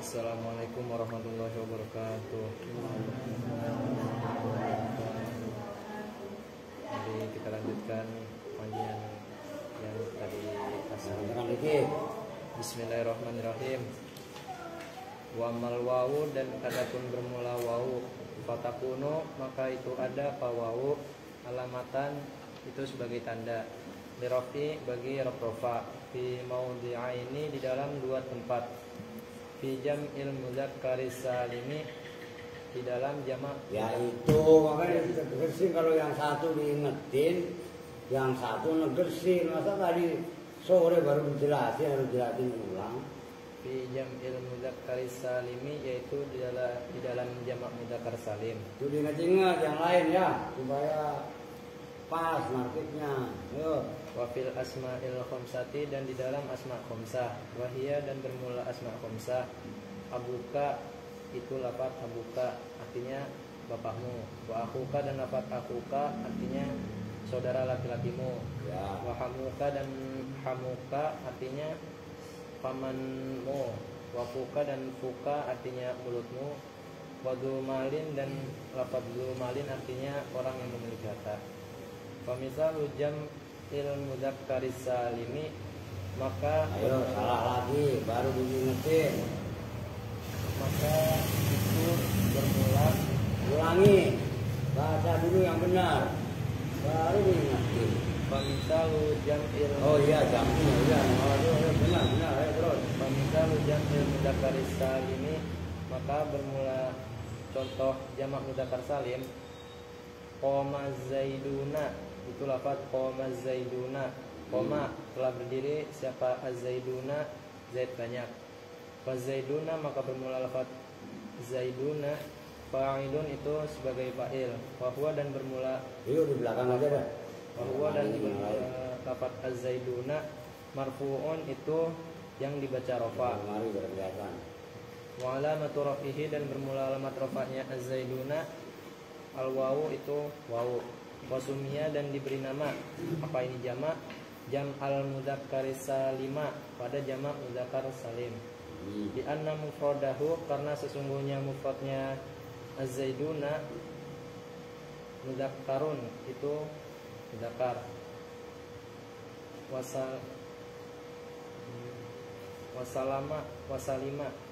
Assalamualaikum warahmatullahi wabarakatuh. Jadi kita lanjutkan pengajian yang tadi asal. Bismillahirrahmanirrahim. Wa mal wawu, dan adapun bermula wawu, fatakunu, maka itu ada pa wawu alamatan, itu sebagai tanda, lirofi, bagi rofa, fi maudhi'aini, di dalam dua tempat, fi jam'il mudzakkari salimi, di dalam jamak. Ya itu makanya kita tegesin, kalau yang satu diingetin, yang satu negesin. Masa tadi sore baru dijelasin, harus jelasin ulang. Fi jam'il mudzakkari salimi, yaitu di dalam jamak mudzakkar salim. Itu diingat-ingat yang lain ya, supaya pas marketnya. Yuk. Wa fil asma'il khamsati, dan di dalam asma' khamsah, wahia, dan bermula asma' khamsah, abuka, itu lafaz abuka, artinya bapakmu. Wa akhuka, dan lafaz akhuka, artinya saudara laki-lakimu. Ya. Wa hamuka, dan hamuka, artinya pamanmu. Wa fuka, dan fuka, artinya mulutmu. Wa dzumalin, dan lafaz dzumalin, artinya orang yang memiliki harta. Famisalu jam'il mudzakkari salimi, maka Ayo salah lagi, baru diingetin. Maka itu bermula. Ulangi, baca dulu yang benar, baru diingetin. Famisalu jam'il Oh iya, jamnya iya. Oh, benar, ayo terus. Famisalu jam'il mudzakkari salimi, maka bermula contoh jamak mudzakkar salim, qoma zaiduna, itu lafaz qoma zaiduna. Qoma, telah berdiri siapa az-zaiduna, zaid banyak. Fa zaiduna, maka bermula lafaz zaiduna, fa'ilun, itu sebagai fa'il. Wa huwa, dan bermula Yuk di belakang aja dah. wa huwa, dan lafaz az-zaiduna, marfu'un, itu yang dibaca rafa. Mari berkelihatan. Wa alamatu rafihi, dan bermula alamat rafa'nya az-zaiduna, al-wawu, itu wawu. Wasumia, dan diberi nama, apa ini jamak? Jam al-mudzakkari salima, pada jamak mudzakkar salim. Di anna mufradahu, karena sesungguhnya mufradnya az-zaiduna mudzakkarun, itu mudzakkar. Wasalima.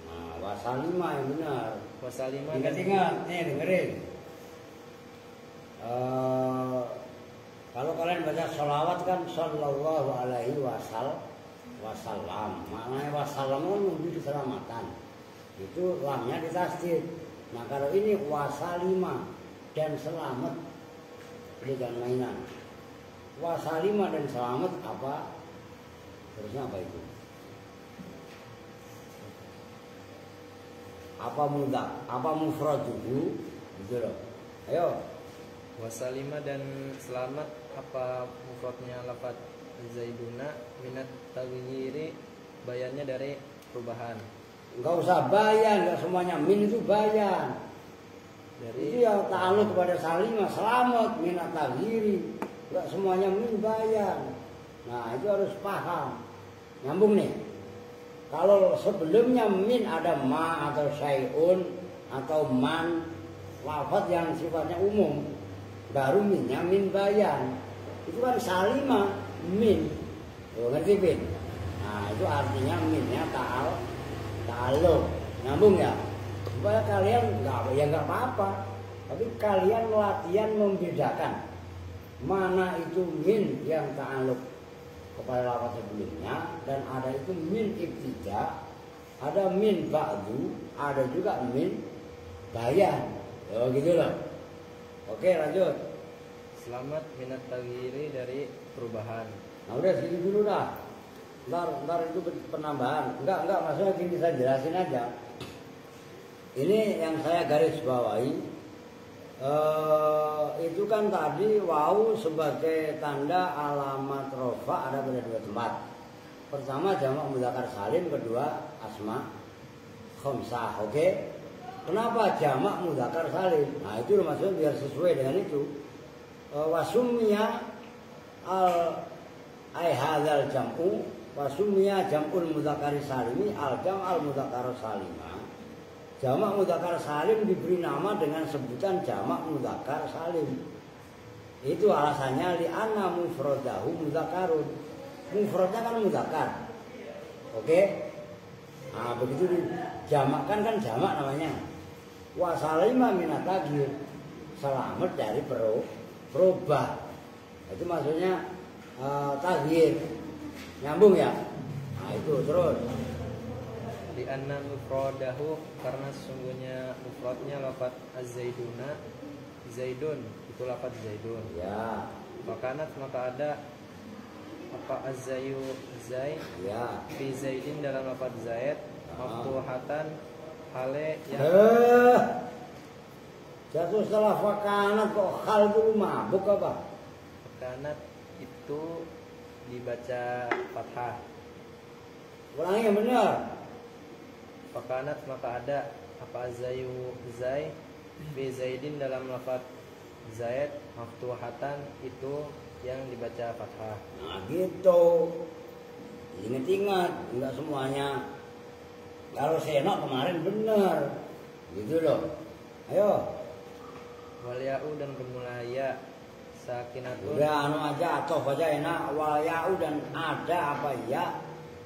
Nah, wasalima yang benar. Wasalima, Ingat-ingat, nih dengerin. Kalau kalian baca sholawat kan sallallahu alaihi wasallam, maknanya wasallam kan menuju keselamatan, itu lamnya ditasdid. Nah kalau ini wasalima dan selamat, ini jangan mainan. Wasalima dan selamat apa? Terusnya apa itu? Apa mudah? Apa mufraduhu? Gitu loh. Ayo. Wasalima, dan selamat, apa mufradnya lafaz zaiduna, minat taghyiri, bayannya dari perubahan. Enggak usah bayan, enggak semuanya min itu bayan. Itu yang ta'alluq kepada salimah, selamat, minat taghyiri. Enggak semuanya min bayan. Nah, itu harus paham. Nyambung nih. Kalau sebelumnya min ada ma atau syai'un atau man, lafaz yang sifatnya umum, baru minnya min bayan. Itu kan salimah min. Tuh, ngerti bin? Nah, itu artinya minnya ta'alluq. Nyambung ya? Supaya kalian enggak apa-apa. Tapi kalian latihan membedakan mana itu min yang ta'alluq kepada lafaz sebelumnya, dan ada itu min ibtida, ada min ba'du, ada juga min bayan. Oh gitu loh. Oke, lanjut. Selamat minat taghyiri, dari perubahan. Nah udah segitu dulu dah. Ntar itu penambahan. Enggak, maksudnya gini, saya jelasin aja. Ini yang saya garis bawahi. Itu kan tadi wawu sebagai tanda alamat rofa ada pada dua tempat. Pertama jamak mudzakkar salim, kedua asma khamsah. Oke? Kenapa jamak mudzakkar salim? Nah itu maksudnya biar sesuai dengan itu. Wasumnya al hadzal jam'u Wasumia jam'ul mudzakkar salimi al-jam'al mudzakkar salima. Jamak mudzakkar salim diberi nama dengan sebutan jamak mudzakkar salim. Itu alasannya li anna mufradahu mudzakkarun. Mufradnya kan mudzakkar. Oke? Nah, begitu dijamakkan kan jamak namanya. Wa salima minat taghyir. Selamat dari berubah. Itu maksudnya taghyir. Nyambung ya? Nah itu terus. Di anna mufradahu karena sesungguhnya mufradnya lafaz az-zaiduna, zaidun itu lafaz zaidun. Ya. Makanat maka ada apa az-zayu zaid. Ya. Fi zaidin dalam lafaz zaid maftuhatan hale yang jatuh setelah fakanat kok hal itu mabuk apa? makanat itu dibaca fathah. Ulangi yang benar. Fakanat maka ada apa zayu zai fi zaidin dalam lafaz zaid maftuhatan itu yang dibaca fathah. Nah gitu. Ingat-ingat, enggak semuanya. Kalau senok kemarin benar. Gitu loh. Ayo. Wal ya'u dan bermula ya sakinatun. Udah anu aja atau aja enak. Wal ya'u dan ada apa ya?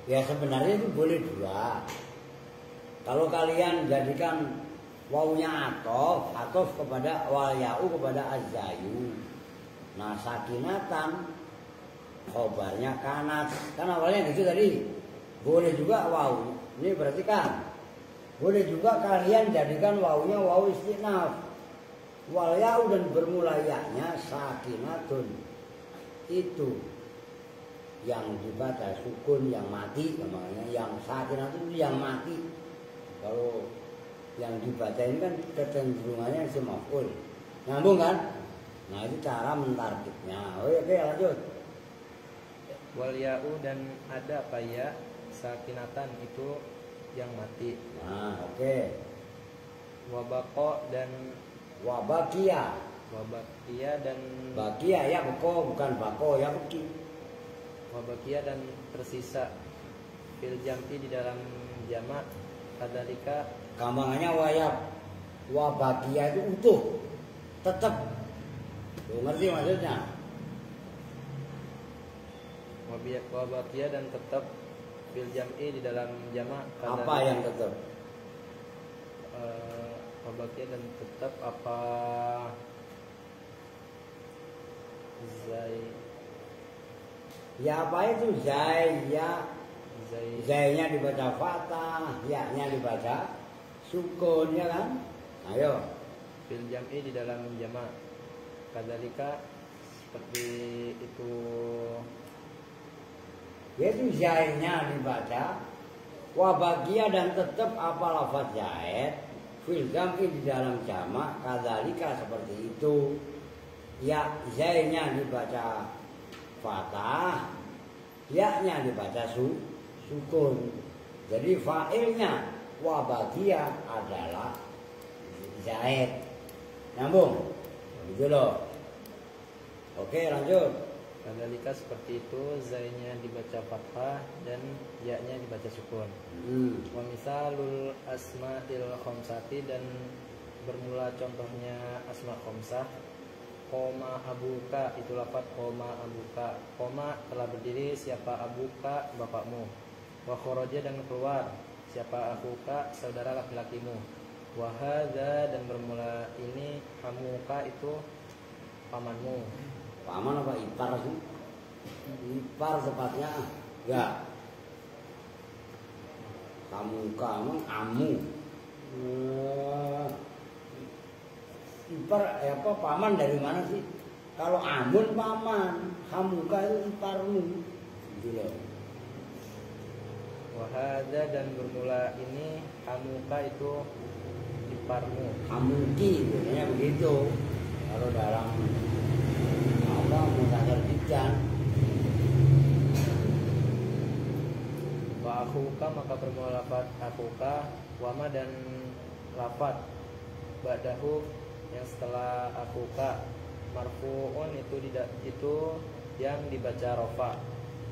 Ya sebenarnya itu boleh dua. Kalau kalian jadikan wawunya atof kepada wal ya'u kepada az-zayu. Nah sakinatan khobarnya kanat. Kan awalnya gitu tadi. Boleh juga wawu. Ini berarti kan. Boleh juga kalian jadikan wawunya wawu istinaf. Wal ya'u dan bermula ya-nya sakinatun. Itu yang dibaca sukun yang mati namanya. Yang sakinatun itu yang mati. Kalau yang dibaca ini kan kecenderungannya si maf'ul. Nyambung kan? Nah itu cara mentarkibnya. Oke lanjut. Wal ya'u dan ada apa ya sakinatan itu yang mati. Nah oke. Wabako dan Wabakia. wabakia dan Bakia ya beko bukan bako ya beki. wabakia dan tersisa fil jam'i di dalam jamak kadalika Gampangannya wayap. Wabakia itu utuh. Tetap. Lu ngerti maksudnya? wabakia dan tetap fil jam'i di dalam jamak kadalika. Apa yang tetap? Wabakia dan tetap apa zai Ya apa itu zai ya. zai Zainya dibaca fathah, ya-nya dibaca sukun ya kan? Ayo. fil jam'i di dalam jamak kadalika seperti itu. Yaitu zainya dibaca wabagia dan tetap apa lafaz zaid fil jam'i di dalam jamak kadzalika seperti itu. Ya zainya dibaca fathah, ya-nya dibaca sukun. Jadi fa'ilnya wabagia adalah zaid. Nyambung? Begitu loh. Oke lanjut. Kadalika seperti itu zainya dibaca fathah dan ya-nya dibaca sukun. Wa misalul asma'il khamsati dan bermula contohnya asma khamsah. Koma abuka itu lafaz koma abuka. Koma telah berdiri siapa abuka bapakmu. Wa kharaja dan keluar siapa akuka saudara laki-lakimu. Wa hadza dan bermula ini hamuka itu pamanmu. Paman apa ipar sih? Ipar tepatnya. Ya. Kamu amu. Ipar apa paman dari mana sih? Kalau amun paman, hamuka itu iparmu. Gitu loh. Wahada dan bermula ini hamuka itu iparmu. Hamuki sebenarnya begitu. Kalau dalam apa mudzakkar jidan. Wa akhuka maka bermula lafaz akhuka, wama dan lafaz ba'dahu yang setelah akuka marfu'un itu yang dibaca rofa.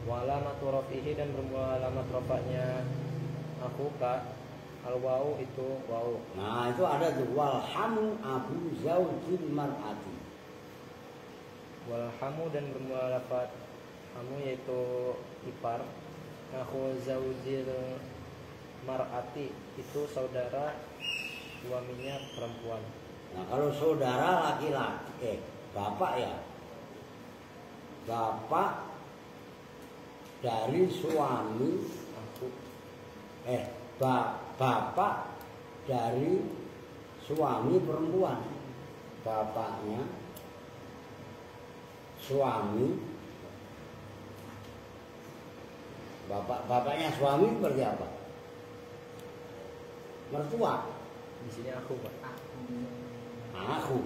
Walamatu rafihi dan bermula alamat rofaknya akhuka al wau itu wau. Nah itu ada tuh walhamu abu zaujil mar'ati. Walhamu dan bermula lafat hamu yaitu ipar. Akhu zaujil mar'ati itu saudara suaminya perempuan. Nah kalau saudara laki-laki, bapak ya, bapak dari suami Aku bapak dari suami perempuan, bapaknya suami, bapaknya suami seperti apa? Mertua. di sini aku Pak. Aku.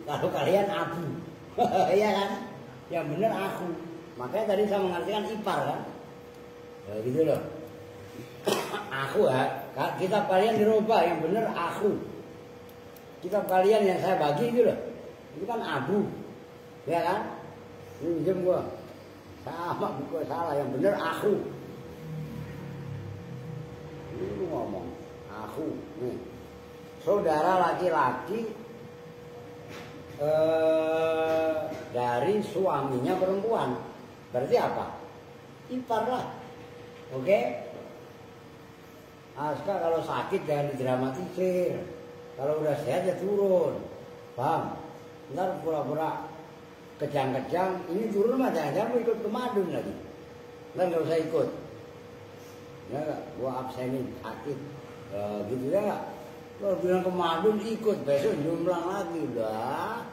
Kalau kalian abu, iya kan? Yang benar aku. Makanya tadi saya mengartikan ipar kan? Ya, gitu loh. Aku ya, kitab kalian dirubah yang benar aku. Kitab kalian yang saya bagi itu loh, itu kan abu, ya kan? Ini pinjam gua, sama buku salah, yang benar aku. Ini ngomong aku nih, saudara laki-laki dari suaminya perempuan, berarti apa? Ipar lah, oke? Aska kalau sakit jangan didramatisir, kalau udah sehat ya turun, paham? Ntar pura-pura kejang-kejang, ini turun mah jangan-jangan mau ikut ke Madun lagi, ntar nggak usah ikut, ya nggak? Gua absenin sakit, gitu ya nggak? Kalau bilang ke Madun ikut, besok jumlah lagi udah,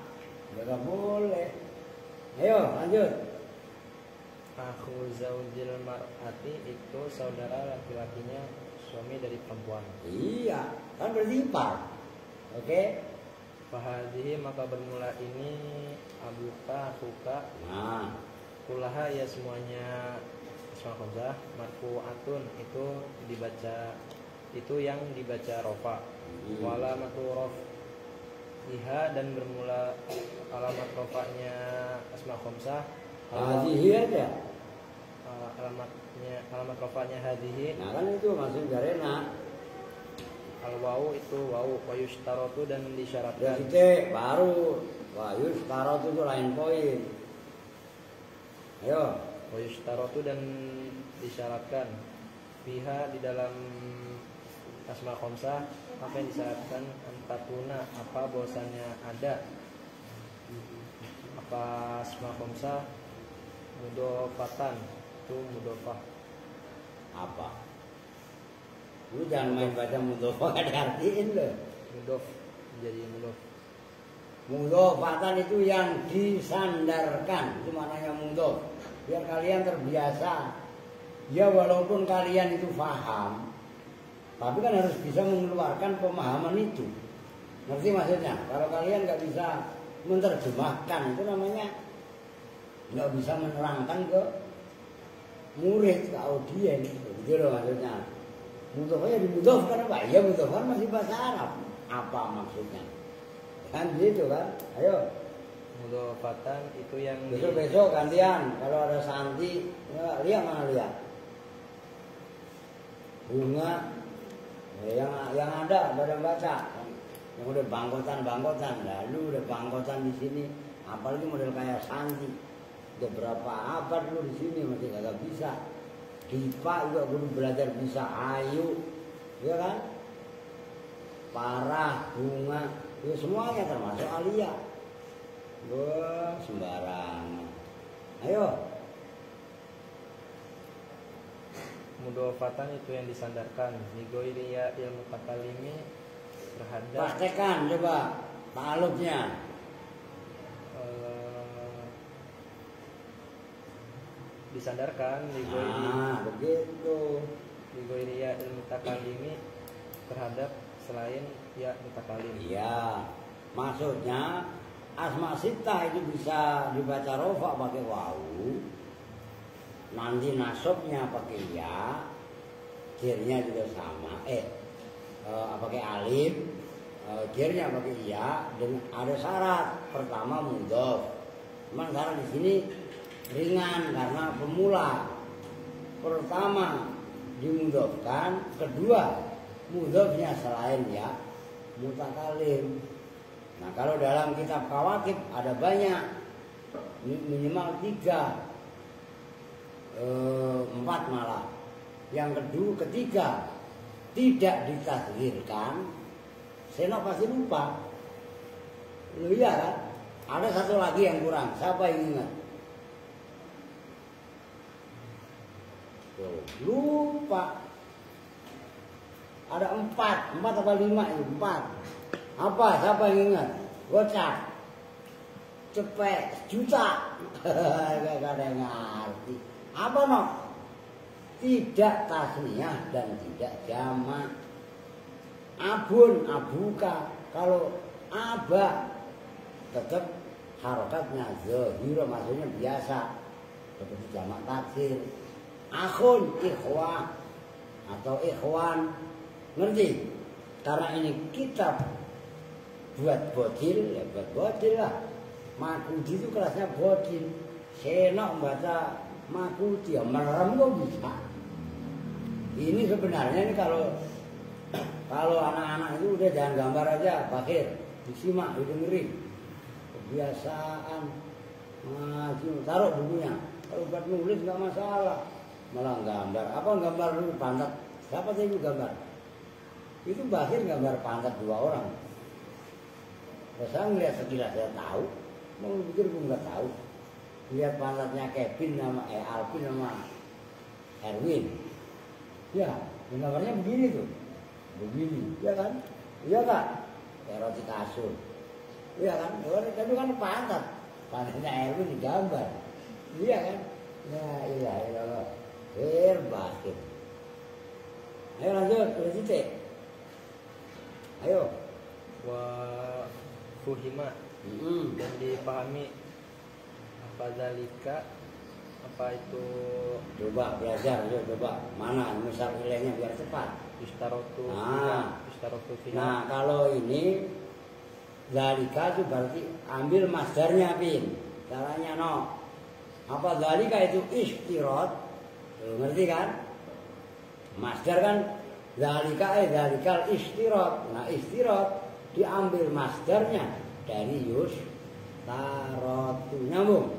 nggak boleh. Ayo lanjut. Akhu zaujil mar'ati itu saudara laki-lakinya suami dari perempuan. Iya, kan berarti ipar. Oke. Fahadihi maka bermula ini abuka akhuka. Nah, Kulaha ya semuanya asma khamsah marfu'atun itu dibaca, itu yang dibaca rofa. Walamatu raf'iha dan bermula alamat rofanya asma khamsah. hadhihi aja. Alamat rofanya hadhihi. Nah kan itu maksud garena. Al wau itu wau wa yushtaratu dan Ya disyaratkan. titik baru. Wah, yushtaratu itu lain poin. Ayo. Wa yushtaratu dan disyaratkan. Fiha di dalam asma khamsah apa yang disyaratkan antakuna apa bahwasannya ada apa asma khamsah mudofatan itu mudofah. Apa? Lu jangan main baca mudhofah kan diartiin loh. Mudof jadi mudof. Mudhofatan itu yang disandarkan, itu maknanya mudhof. Biar kalian terbiasa. Ya walaupun kalian itu paham, tapi kan harus bisa mengeluarkan pemahaman itu. Ngerti maksudnya? Kalau kalian nggak bisa menerjemahkan, itu namanya nggak bisa menerangkan ke murid, ke audiens. Gitu loh maksudnya. Mudhofahnya dimudhofkan apa? Ya mudhofah masih bahasa Arab. Apa maksudnya? Kan gitu kan? Ayo. Mudofatan itu yang Besok-besok gantian. Kalau ada Santi, ya, lihat mana lihat. Bunga. Ya, yang ada badan baca. Yang udah bangkotan. Lalu udah bangkotan di sini. Apalagi model kayak Santi. Udah berapa abad lu di sini masih kagak bisa. Dipa juga belum belajar bisa ayu, ya kan? Parah, bunga, itu semuanya termasuk alia. Wah, sembarangan. Ayo. mudofatan itu yang disandarkan ligoiriya ilmu takalimi terhadap Praktekan coba ta'aluknya. Disandarkan Nah, begitu. ligoiriya ilmu takalimi terhadap selain ya mutakalim. Iya. Maksudnya asma sitah itu bisa dibaca rofa pakai wawu. Nanti nasabnya pakai ya. Jirnya juga sama. Pakai alif. Jirnya pakai ya. Dengan ada syarat. Pertama mudhof. Cuman sekarang di sini ringan karena pemula. Pertama dimudhofkan, kedua mudhofnya selain ya mutakalim. Nah kalau dalam kitab Kawakib ada banyak, minimal 3, 4 malah. Yang ketiga tidak ditasghirkan, Senok pasti lupa. Lu iya kan? Ada satu lagi yang kurang. Siapa yang ingat? Lupa. Ada 4 apa 5 itu? 4. Apa? Siapa yang ingat? Gocap. Cepet. Juta. Gak ada yang ngerti. Apa no? Tidak tasniyah dan tidak jamak. Abun, abuka. Kalau aba tetap harokatnya zahira, maksudnya biasa seperti jamak taksir. Akhun, ikhwah atau ikhwan, ngerti? Karena ini kitab buat bocil, ya buat bocil lah. Makudi itu kelasnya bocil. Senok membaca Makudi, ya merem kok bisa. Ini sebenarnya ini kalau anak-anak itu udah jangan gambar aja, bakir, disimak, didengerin. Kebiasaan ngaji, taruh bukunya. Kalau buat nulis nggak masalah, malah gambar. Apa gambar lu pantat? Siapa sih itu gambar? Itu bakir gambar pantat 2 orang. Saya ngeliat sekilas saya tahu, mau pikir gue nggak tahu. Lihat pantatnya Kevin sama Alvin sama Erwin. Ya, gambarnya begini tuh. Begini, ya kan? Iya kan? Kayak roti kasur. Iya kan? Itu kan pantat. Pantatnya Erwin digambar. Iya kan? Ya ilah. Bakir. Ayo lanjut, udah titik. Ayo. Wa fuhima dan dipahami apa zalika, apa itu. Coba belajar, coba mana misal nilainya biar cepat. Istarotu. Nah kalau ini zalika itu berarti ambil masdarnya pin. Caranya no. Apa zalika itu istirat? Ngerti kan? Masdar kan zalika zalikal istirat. Nah istirat diambil masdarnya dari yustaratu, nyambung.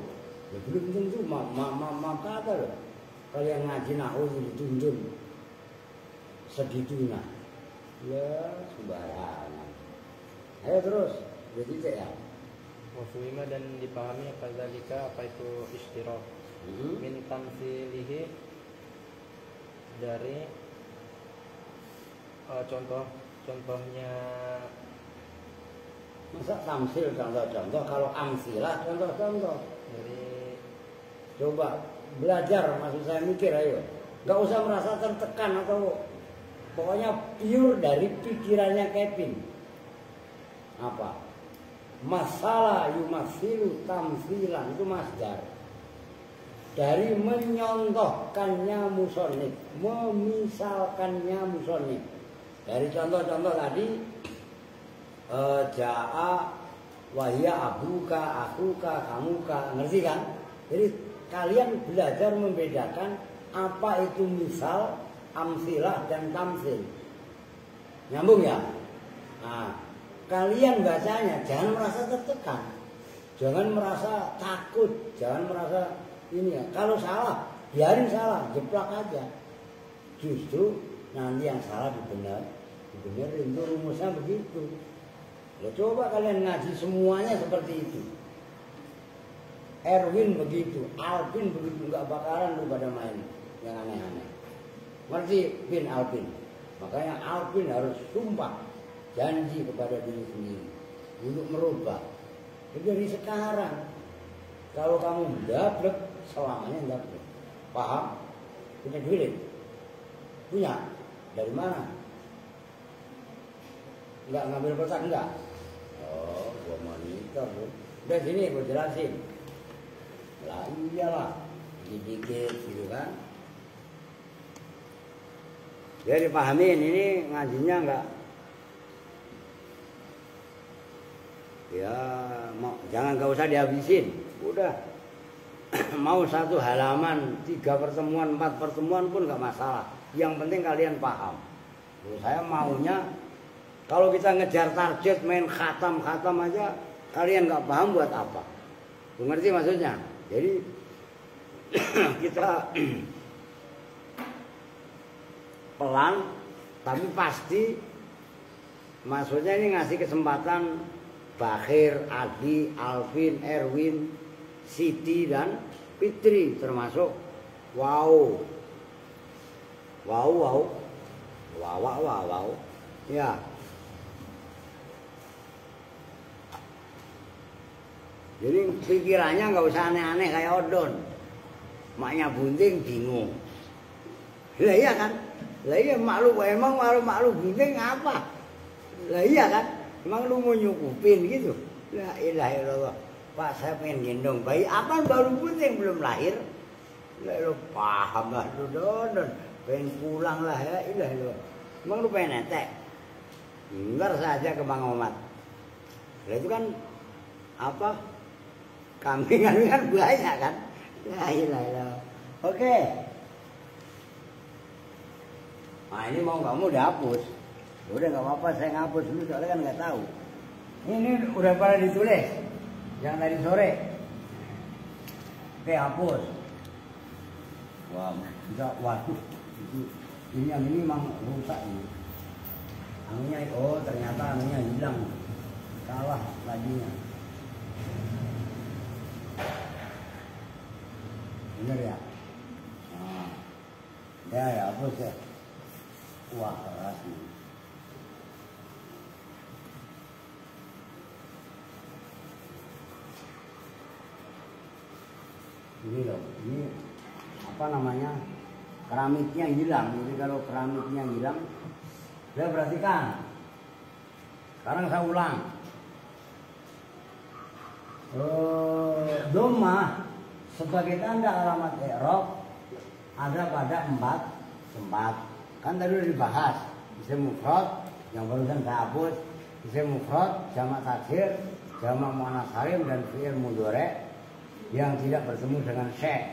Ya belum tentu kata loh. Kalian ngaji nahwu dituntun segitunya. Ya sembarangan. Ayo terus, jadi cek ya. Wafulima dan dipahami apa zalika, apa itu istiroh. Min tamsilihi, dari contohnya. Masa tamsil contoh-contoh, kalau amsilah contoh-contoh. Jadi coba belajar, maksud saya mikir, ayo. Gak usah merasa tertekan atau pokoknya pure dari pikirannya Kevin. Apa? Masalah yumasilu tamsilan itu masdar. Dari menyontohkannya musonif, memisalkannya musonif. Dari contoh-contoh tadi, ja'a wahya abuka, akuka, kamuka, ngerti kan? Jadi kalian belajar membedakan apa itu misal, amsilah dan tamsil. Nyambung ya? Nah, kalian bacanya jangan merasa tertekan, jangan merasa takut, jangan merasa ini ya. Kalau salah, biarin salah, jeplak aja. Justru nanti yang salah dibenerin. Itu rumusnya begitu. Ya, coba kalian ngaji semuanya seperti itu. Erwin begitu, Alvin begitu, nggak bakalan lu pada main yang aneh-aneh. Ngerti bin Alvin? Makanya Alvin harus sumpah janji kepada diri sendiri untuk merubah. Jadi dari sekarang, kalau kamu dablek, selamanya dablek. Paham? Punya duit? Punya? Dari mana? Enggak ngambil pesan enggak? Oh, gua wanita bu. Udah sini gua jelasin. Lah iyalah, dikit gitu kan. Jadi dipahamin, ini ngajinya enggak. Ya, jangan gak usah dihabisin. Udah. mau 1 halaman, 3 pertemuan, 4 pertemuan pun nggak masalah. Yang penting kalian paham. Saya maunya kalau kita ngejar target main khatam aja, kalian nggak paham buat apa? Ngerti maksudnya? Jadi kita pelan tapi pasti. Maksudnya ini ngasih kesempatan Bakhir, Adi, Alvin, Erwin, Siti dan Fitri termasuk wow. Ya. Jadi pikirannya nggak usah aneh-aneh kayak Odon. Maknya bunting bingung. Lah iya kan? Lah iya emang malu bunting apa? Lah iya kan? Emang lu mau nyukupin gitu? La ilaha illallah. Pak saya pengen gendong bayi. Apa baru bunting belum lahir? Lah lu paham lah lu Don. Pengen pulang lah ya ilaha illallah. Emang lu pengen netek? Ntar saja ke Bang Omat. Lah itu kan apa? Kambing kan banyak kan? La ilaha illallah. Oke. Nah ini mau nggak mau dihapus. Udah nggak apa-apa saya ngapus dulu soalnya kan nggak tahu. Ini udah pada ditulis yang tadi sore. Oke hapus. Wah, enggak waduh. Ini yang ini memang rusak ini. Anunya ternyata anunya hilang. Salah tadinya. Bener ya? Nah. Ya hapus ya. Wah keras nih. Ini loh, ini apa namanya, keramiknya hilang. Jadi kalau keramiknya hilang, saya perhatikan. Sekarang saya ulang. Doma sebagai tanda alamat i'rab ada pada 4 tempat. Kan tadi udah dibahas. Isim mufrad yang barusan saya hapus. Isim mufrad, jamak taksir, jamak muannats salim dan fi'il mudhari yang tidak bertemu dengan syekh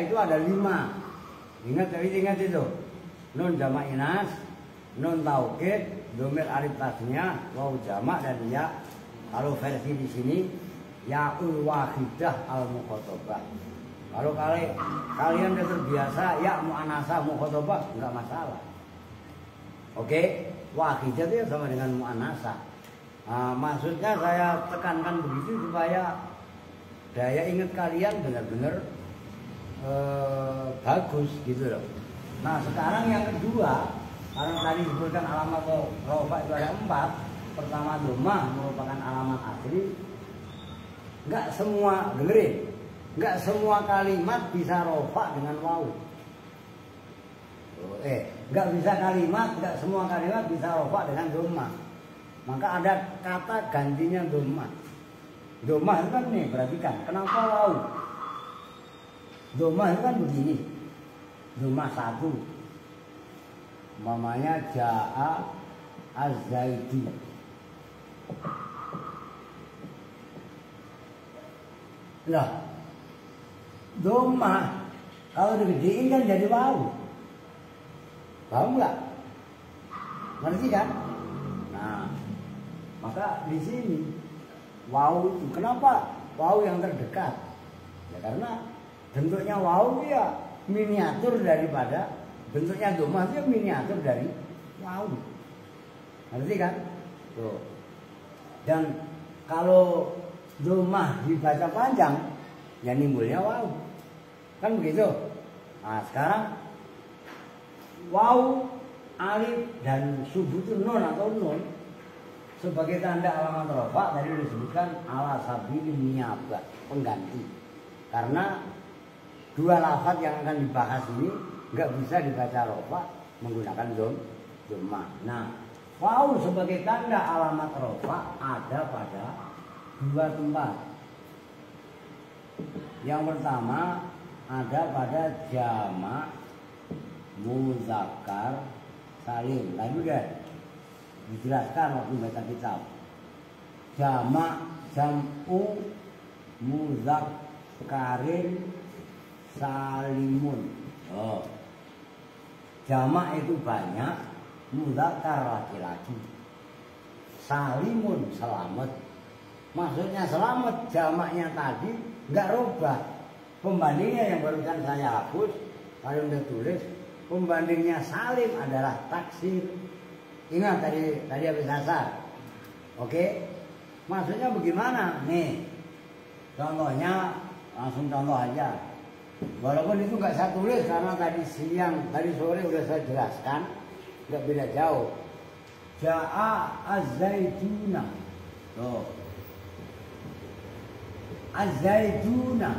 itu ada 5. Ingat itu. Nun jamak inas, nun taukid, dhamir alif tasniyah, waw jamak dan ya. Kalau versi di sini ya'ul wahidah al mukhatabah. Kalau kalian udah terbiasa ya muannasah mukhatabah enggak masalah. Oke, wahidah itu sama dengan muannasah. Nah, maksudnya saya tekankan begitu supaya daya ingat kalian benar-benar bagus gitu loh. Nah sekarang yang kedua, karena tadi disebutkan alamat rofa itu ada 4. Pertama domah merupakan alamat asli. Enggak semua, dengerin, enggak semua kalimat bisa rofa dengan waw. Enggak bisa kalimat, enggak semua kalimat bisa rofa dengan domah. Maka ada kata gantinya domah. Domah itu kan nih, perhatikan. Kenapa waw? Domah itu kan begini. Domah 1. Mamanya ja'a az-zaidi. Lah, domah kalau digedein kan jadi waw. Paham nggak? Ngerti kan? Nah, maka di sini waw itu kenapa waw yang terdekat? Ya karena bentuknya waw ya miniatur daripada bentuknya domah itu miniatur dari waw. Ngerti kan? Tuh. Dan kalau domah dibaca panjang ya nimbulnya waw. Kan begitu. Nah, sekarang waw, alif dan subutu nun atau nun sebagai tanda alamat rofa tadi disebutkan ala sabili niyabah, pengganti. Karena 2 lafaz yang akan dibahas ini nggak bisa dibaca rofa menggunakan domah. Nah, waw sebagai tanda alamat rofa ada pada 2 tempat. Yang pertama ada pada jamak muzakkar salim. Tadi udah dijelaskan waktu baca kitab. Jamak jam'u karin salimun. Oh. Jamak itu banyak, mudzakkar laki-laki. Salimun selamat. Maksudnya selamat, jamaknya tadi nggak rubah. Pembandingnya yang barusan saya hapus, kalau udah tulis, pembandingnya salim adalah taksir. Ingat tadi habis asar. Oke? Maksudnya bagaimana? Nih, contohnya langsung contoh aja. Walaupun itu nggak saya tulis karena tadi sore udah saya jelaskan, nggak beda jauh. Ja'a az-zaituna. Tuh. Az-zaituna.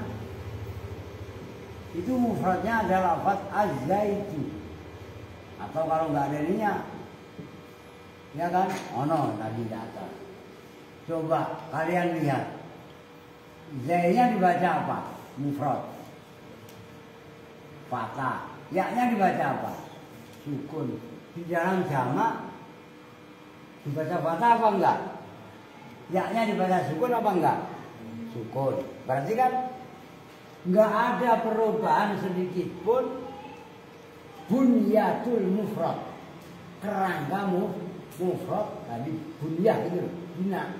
Itu mufradnya adalah lafaz az-zaitu. Atau kalau nggak ada ininya, ya kan? Ono tadi di atas. Coba kalian lihat. Zainya dibaca apa? Mufrad. Fathah. Ya-nya dibaca apa? Sukun. Di dalam jamak dibaca fathah apa enggak? Ya-nya dibaca sukun apa enggak? Sukun. Berarti kan enggak ada perubahan sedikit pun bunyatul mufrad. Kerangka mufrad tadi bunyah itu, bina.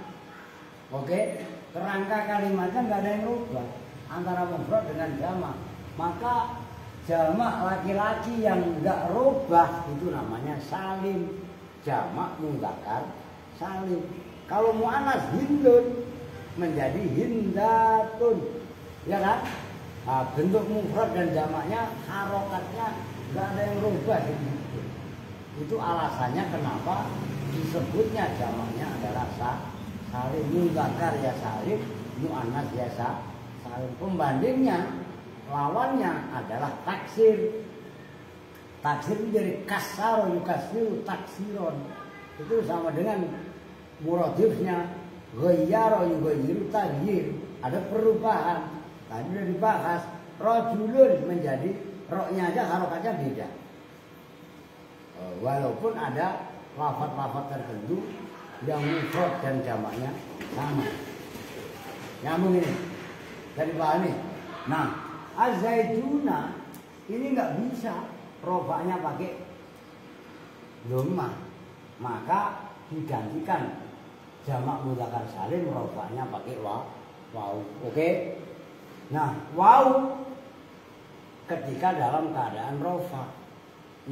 Oke? Kerangka kalimatnya enggak ada yang rubah antara mufrad dengan jamak. Maka jamak laki-laki yang enggak rubah itu namanya salim. Jamak mudzakkar salim. Kalau muannas hindun menjadi hindatun. Ya kan? Nah, bentuk mufrad dan jamaknya harokatnya enggak ada yang rubah gitu. Itu alasannya kenapa disebutnya jamaknya adalah salim. Mudzakkar ya salim, muannas ya salim. Pembandingnya, lawannya adalah taksir. Taksir itu dari kasar, yukasiru, taksiron. Itu sama dengan muradifnya ghayyara, yughayyiru, taghyir. Ada perubahan. Tadi sudah dibahas. Rajulun menjadi roknya aja harokatnya beda. Walaupun ada lafaz-lafaz tertentu yang mufrad dan jamaknya sama. Nyambung ini. Dari bahan ini. Nah, az-zaituna ini nggak bisa rofaknya pakai dhamma, maka digantikan jamak mudzakkar salim rofaknya pakai waw. Oke? Nah, waw ketika dalam keadaan rofa.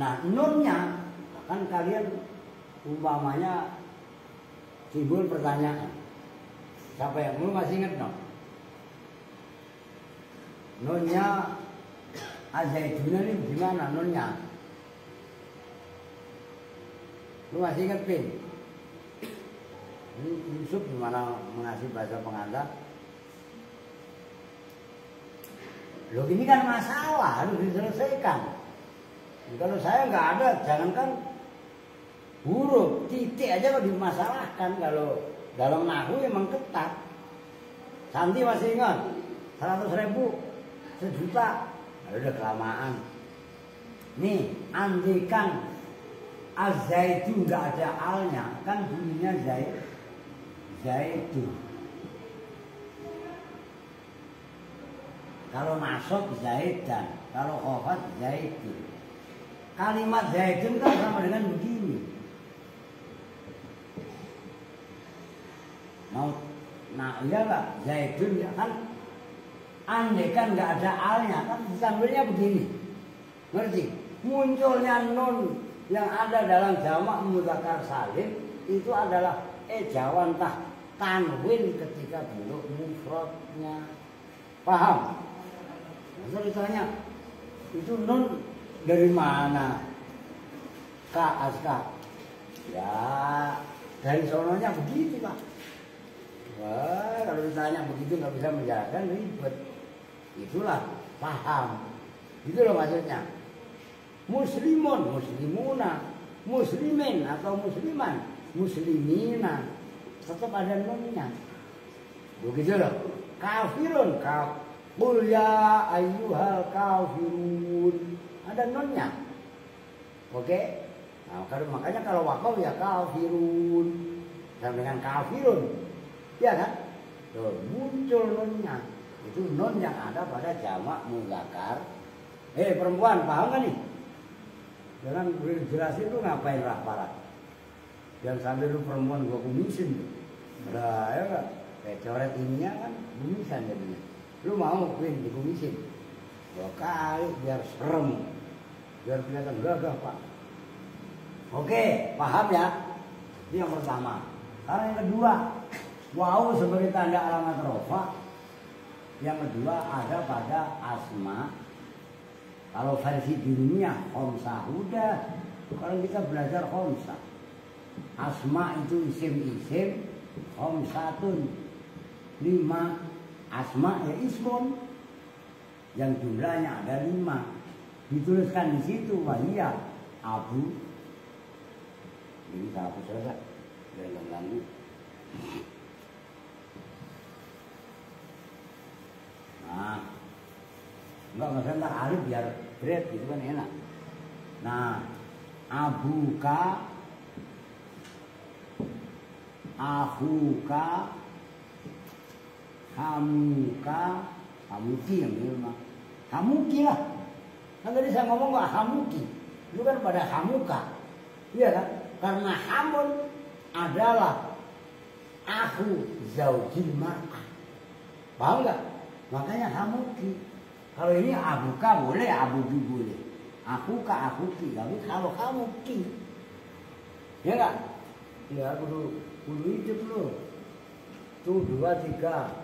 Nah, nunnya kan kalian umpamanya timbul pertanyaan. Siapa yang belum masih ingat no? Nunnya az-zaituna ini gimana nunnya? Lu masih ingat Pin? Yusuf gimana mengasih bahasa pengantar? Loh ini kan masalah harus diselesaikan. Kalau saya nggak ada, jangankan huruf, titik aja kok dimasalahkan. Kalau dalam nahwu emang ketat. Santi masih ingat 100.000, 1.000.000. Udah kelamaan. Nih, andikan az-zaitu nggak ada alnya, kan bunyinya zaitu. Kalau nasab zaidan, kalau khafat zaitu. Kalimat zaitun kan sama dengan begini. Mau, nah iya nggak zaitun ya kan? Andai kan nggak ada alnya kan sambilnya begini, ngerti? Munculnya nun yang ada dalam jamak mudzakkar salim itu adalah ejawan tanwin ketika bentuk mufradnya. Paham? Masa ditanya itu nun dari mana? Ka aska. Ya dari sononya begitu Pak. Wah kalau ditanya begitu nggak bisa menjelaskan ribet. Itulah paham. Gitu loh maksudnya. Muslimun, muslimuna, muslimin atau musliman, muslimina tetap ada nunnya. Begitu loh. Kafirun, qul ya ayyuhal kafirun. Ada nunnya. Oke? Nah, makanya kalau waqaf ya kafirun. Sama dengan kafirun. Ya kan? Tuh, muncul nunnya. Itu nun yang ada pada jamak mudzakkar. Perempuan, paham kan nih? Jangan jelasin tuh ngapain raparat. Jangan sampai lu perempuan gua kumisin tuh. Nah, ya kan? Kayak coret ininya kan kumisan jadinya. Lu mau Queen dikumisin? 2 kali biar serem. Biar kelihatan gagah, Pak. Oke, paham ya? Ini yang pertama. Karena yang kedua, wawu sebagai tanda alamat rofa. Yang kedua ada pada asma. Kalau versi dirinya khomsah udah. Kalau kita belajar khomsah, asma itu isim-isim, khomsatun 5, asma ya ismun yang jumlahnya ada 5. Dituliskan di situ wahia abu. Ini tak hapus saja, jangan ganggu. Nah, enggak usah ntar alif biar berat gitu kan enak. Nah, abuka, ahuka, hamuka, hamuki yang ini mah. Hamuki lah. Kan tadi saya ngomong kok hamuki. Itu kan pada hamuka. Iya kan? Karena hamun adalah aku zaujil mar'ah. Paham enggak? Makanya hamuki. Kalau ini abuka boleh, abuki boleh. Akuka, akuki. Tapi kalau hamuki, ya enggak? Ya kudu hidup lu. Tuh 2, 3.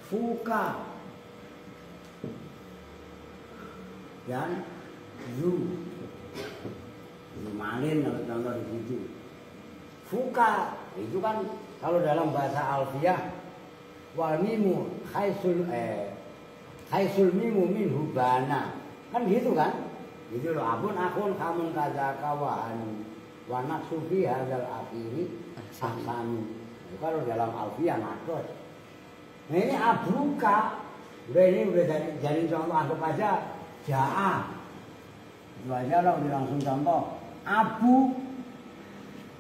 Fuka. Dan zu. Zumalin kalau contoh di situ. Fuka itu kan kalau dalam bahasa alfiyah wal mimu khaisul mimu min hubana. Kan gitu kan? Gitu loh, abun akun kamun kadzaka wa naqsu fi hadzal akhiri ahsanu. Kalau dalam alfiyah nakros. Nah ini abuka. Ini udah jadi contoh, anggap aja jaa. Itu aja lah udah langsung contoh. Abu.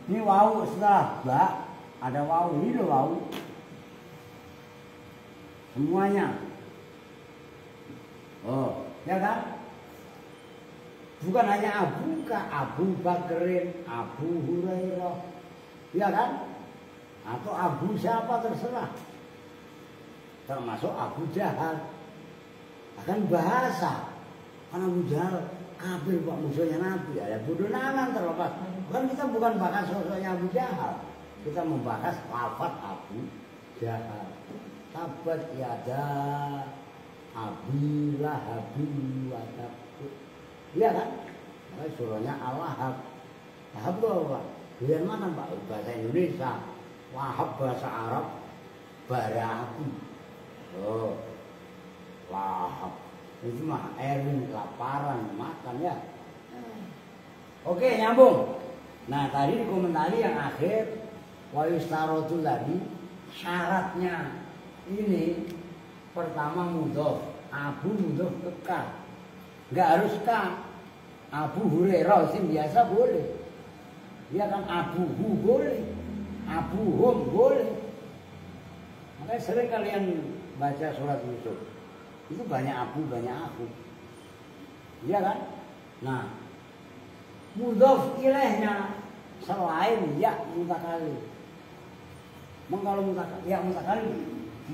Ini wawu setelah ba ada wawu, ini loh wawu. Semuanya. Oh, ya kan? Bukan hanya abuka, Abu Bakrin, Abu Hurairah. Ya kan? Atau Abu siapa terserah. Termasuk Abu Jahal. Akan bahasa. Karena Abu Jahal kafir Pak, musuhnya Nabi. Ada bodoh nangan terlepas. Kan kita bukan bahas sosoknya Abu Jahal. Kita membahas lafaz Abu Jahal. Tabat yada Abi Lahabin wa tab. Iya kan? Makanya surahnya Al-Lahab. Lahab itu apa? Biar mana Pak? Bahasa Indonesia. Wahab bahasa Arab. Bara api. Oh, lahap. Itu mah airnya kelaparan, makan ya. Oke, nyambung. Nah, tadi komentari yang akhir wa yustarotu tadi syaratnya ini pertama mudhof, Abu mudhof ke ka. Enggak harus ka. Abu Hurairah isim biasa boleh. Dia kan Abu Hu boleh. Abu Hum boleh. Makanya sering kalian baca surat Yusuf. Itu banyak abu, banyak aku. Iya kan? Nah, mudhof ilaihnya selain ya mutakali. Kalau ya mutakali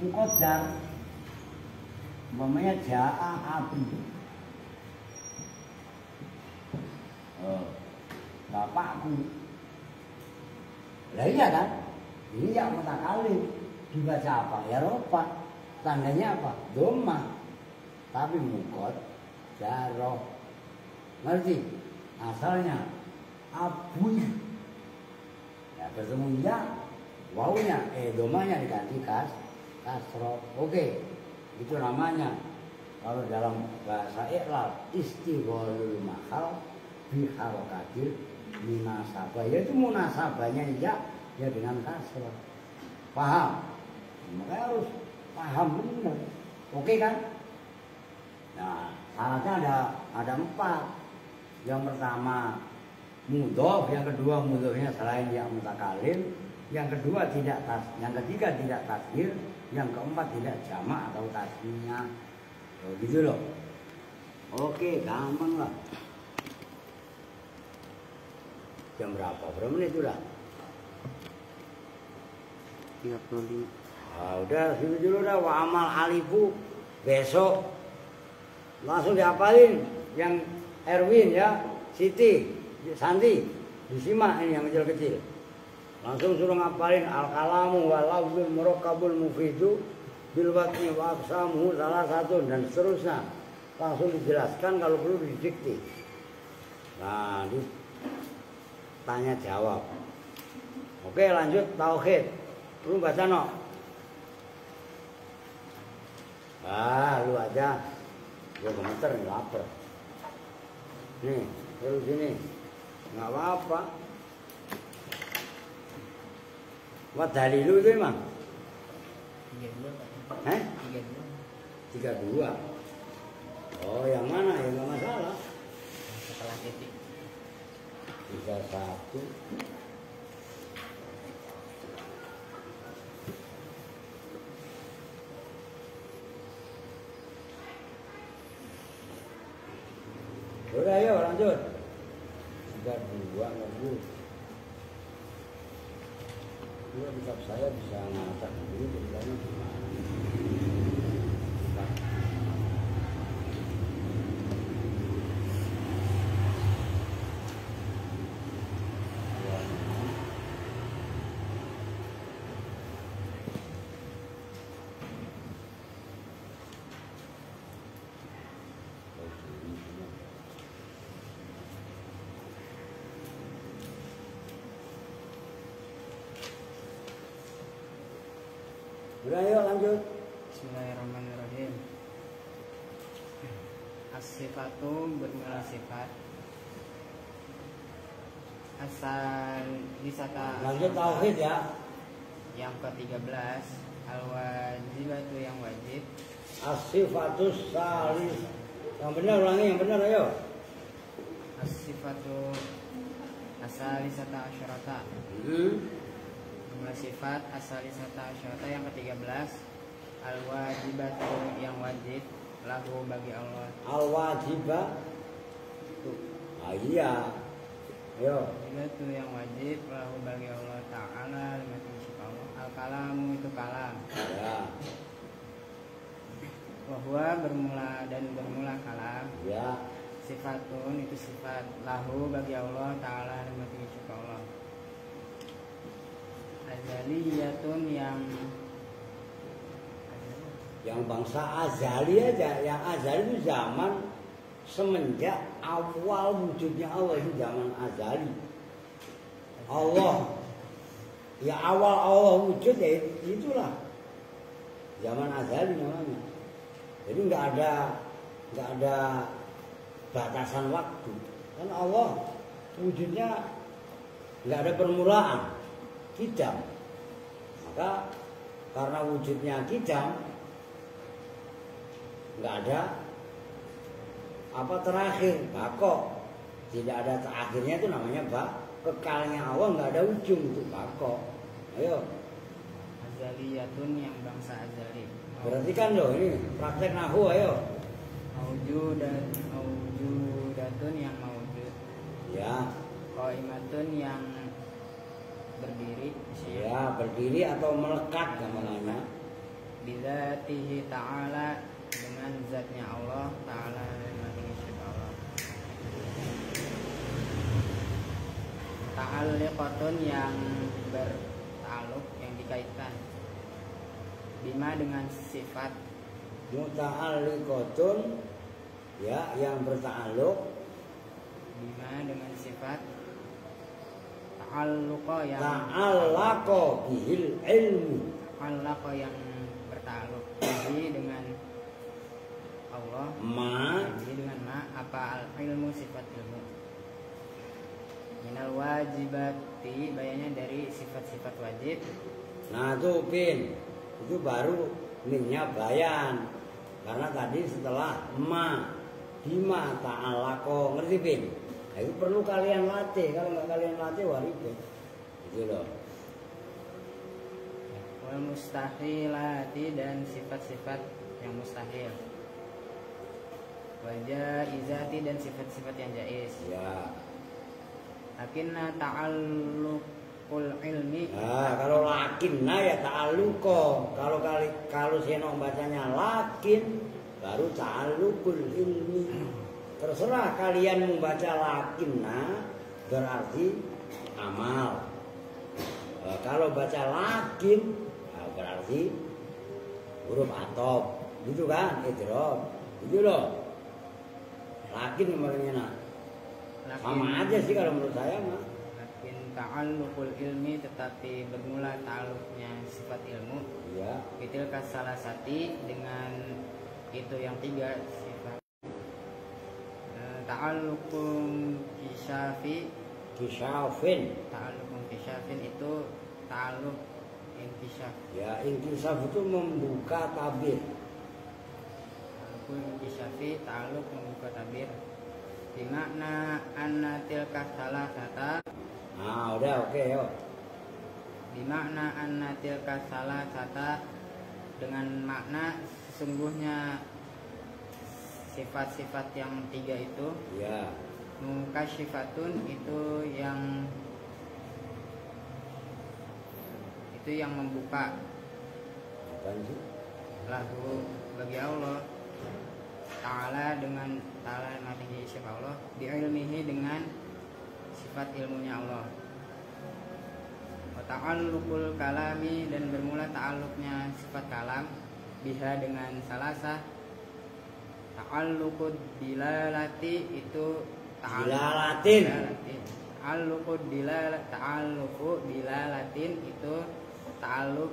muqaddar. Umpamanya jaa abu. Oh, bapakku. Lah iya kan? Ini ya mutakali. Dibaca apa? Ya rofa. Tandanya apa? Doma. Tapi mukot jaroh. Ngerti? Asalnya abu. Ya bertemu ya. Wawunya, domanya diganti kasroh. Oke. Itu namanya. Kalau dalam bahasa i'rab istigholul mahal biharokatil munasabah. Yaitu munasabahnya ya dengan kasroh. Paham? Makanya harus paham benar. Oke kan? Nah, syaratnya ada 4. Yang pertama mudhof, yang kedua mudhofnya selain yang mutakalim, yang kedua tidak yang ketiga tidak tasghir, yang keempat tidak jamak atau tasniah. Oh, gitu loh. Oke, gampang lah. Jam berapa? Berapa menit udah? 35. Ah, udah situ dulu dah. Wa amal alifu besok langsung dihafalin yang Erwin ya, Siti, Santi, disimak ini yang kecil-kecil. Langsung suruh ngapalin al-kalamu wa lafzul murakkabul mufidu bil watni wa aqsamuhu salah satu dan seterusnya. Langsung dijelaskan kalau perlu didikti. Nah, tanya jawab. Oke, lanjut tauhid. Lu baca no. Lu aja. Gua gemeter nih, lapar. Nih, terus sini. Enggak apa-apa. Wat dalilu itu emang? 32 Pak. 32. Oh, yang mana? Ya enggak masalah. Setelah titik. 31. Udah ayo lanjut. 32 lanjut. Dua kitab saya bisa ngacak dulu tulisannya gimana. Udah yuk lanjut. Bismillahirrahmanirrahim. As-sifatu bermula sifat. Asal wisata. Lanjut tauhid ya. Yang ke-13 al-wajibatu yang wajib. As-sifatus salis. Yang benar ulangi yang benar ayo. As-sifatu asal wisata asyarata. Jumlah sifat asal wisata asyarata yang ke-13 al-wajibatu yang wajib lahu bagi Allah. Al-wajibah. Iya. Ayo. Wajibatu yang wajib lahu bagi Allah Ta'ala limatin sifat Allah. Al-kalamu itu kalam. Ya. Wahwa bermula dan bermula kalam. Ya. Sifatun itu sifat lahu bagi Allah Ta'ala limatin sifat Allah. Azaliyatun yang bangsa azali aja, yang azali itu zaman semenjak awal wujudnya Allah, itu zaman azali. Allah, ya awal Allah wujud ya itulah zaman azali namanya. Jadi nggak ada batasan waktu. Kan Allah wujudnya nggak ada permulaan. Kidam. Maka karena wujudnya kidam, nggak ada apa terakhir, bako. Tidak ada terakhirnya, itu namanya kekalnya Allah, nggak ada ujung, itu bako. Ayo. azaliyatun yang bangsa azali. Berarti kan loh ini praktek nahu, ayo. Maujudatun yang maujud. Ya. Qaimatun yang berdiri. Ya, berdiri atau melekat namanya. Bidzatihi ta'ala dengan zatnya Allah Ta'ala Allah. Ta'alliqatun yang bertaluk, yang dikaitkan. Bima dengan sifat. Muta'alliqatun ya, yang berta'alluq. Bima dengan sifat. Ta'alluqa yang ta'allaqa bihil ilmu. Ta'allaqa yang bertaluk bihi dengan Allah. Bihi dengan apa al-ilmu sifat ilmu. Minal wajibati bayanya dari sifat-sifat wajib. Nah tuh Pin, itu baru minnya bayan. Karena tadi setelah bima ta'allaqa, ngerti Pin? Nah, itu perlu kalian latih. Kalau nggak kalian latih, wah ribet. Gitu loh. Wal mustahilati dan sifat-sifat yang mustahil. Wal jaizati dan sifat-sifat yang jaiz. Ya. Lakinna ta'alluqul ilmi. Nah, kalau lakinna ya ta'alluqo. Kalau seno bacanya lakin baru ta'alluqul ilmi. Terserah kalian membaca lakinna berarti amal. Kalau baca lakin berarti huruf atop. Gitu kan? Idrob. Gitu loh. Lakin kemarinnya sama aja sih kalau menurut saya mah. Lakin ta'alluqul ilmi tetapi bermula ta'alluqnya sifat ilmu. Iya. Itil kasalasati dengan itu yang tiga sifat. Ta'alluqum Kisyafin. Ta'alluqum kisyafin itu ta'alluq inkisyaf. Ya, inkisaf itu membuka tabir. Ta'alluqul kisyafi ta'alluq membuka tabir. Bimakna anna tilka salasata. Nah, udah oke, yuk. Bimakna anna tilka salasata dengan makna sesungguhnya sifat-sifat yang tiga itu. Ya. Mukasyifatun itu yang membuka Apaan sih? lahu bagi Allah Ta'ala dengan Ta'ala matihi sifat Allah bi'ilmihi dengan sifat ilmunya Allah. Wa ta'alluqul kalami dan bermula ta'alluqnya sifat kalam biha dengan salasah. Ta'alluqud dilalati itu Dilalatin. Ta'alluqud dilalatin itu ta'alluq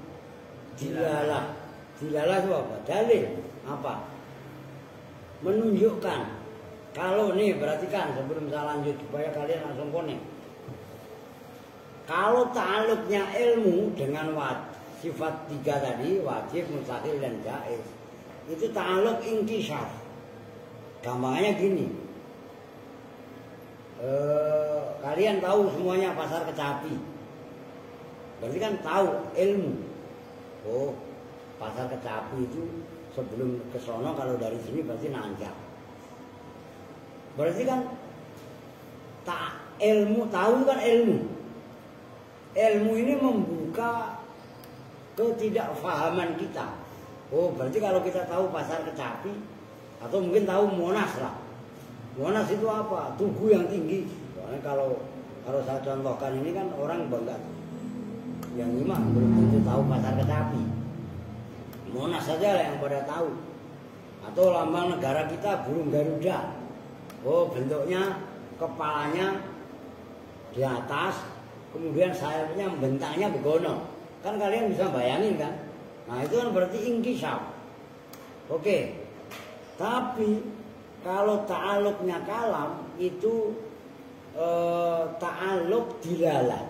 Dilalah. Dilalah itu apa? Dalil. Apa? Menunjukkan. Kalau nih perhatikan sebelum saya lanjut supaya kalian langsung konek. Kalau ta'alluqnya ilmu dengan sifat tiga tadi, wajib, mustahil dan jaiz, itu ta'alluq inkisyaf. Gampangnya gini. Kalian tahu semuanya pasar kecapi. Berarti kan tahu ilmu. Oh, pasar kecapi itu sebelum ke sono kalau dari sini berarti nanjak. Berarti kan ilmu, tahu kan ilmu. Ilmu ini membuka ketidakfahaman kita. Oh, berarti kalau kita tahu pasar kecapi atau mungkin tahu Monas lah. Monas itu apa? Tugu yang tinggi. Soalnya kalau saya contohkan ini kan orang bangga. Yang nyimak belum tentu tahu pasar kecapi. Monas saja lah yang pada tahu. Atau lambang negara kita burung Garuda. Oh, bentuknya kepalanya di atas, kemudian sayapnya bentangnya begono. Kan kalian bisa bayangin kan? Nah, itu kan berarti inkisyaf. Oke. Tapi kalau ta'alluqnya kalam itu ta'alluq dilalah.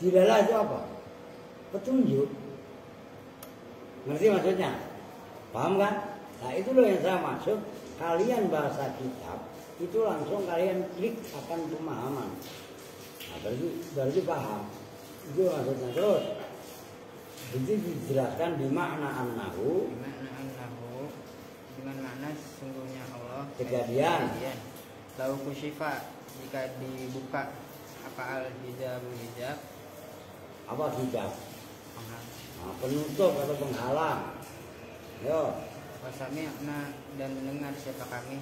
Dilalah itu apa? Petunjuk. Ngerti maksudnya? Paham kan? Nah, itu loh yang saya maksud. Kalian bahasa kitab itu langsung kalian klik akan pemahaman. Nah, berarti paham. Itu maksudnya. Terus itu dijelaskan bimakna annahu. Dengan makna sesungguhnya Allah. Kejadian. Lau kusyifa jika dibuka apa al-hijab. Apa hijab? Nah, penutup atau penghalang. Yo. Wasami'na dan mendengar siapa kami.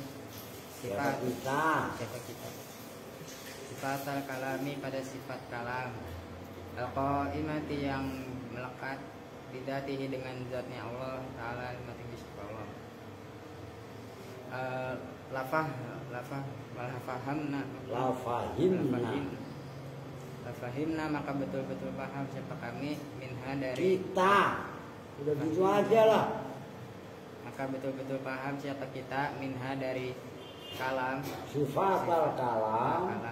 Siapa kita? Siapa kita. Sifat al-kalami pada sifat kalam. Al-qaimati yang melekat bidatihi dengan zatnya Allah Ta'ala mati sifat Allah. Lafahimna maka betul-betul paham siapa kami minha dari kita. Udah gitu aja lah. Maka betul-betul paham siapa kita minha dari kalam. Sifat al-kalam.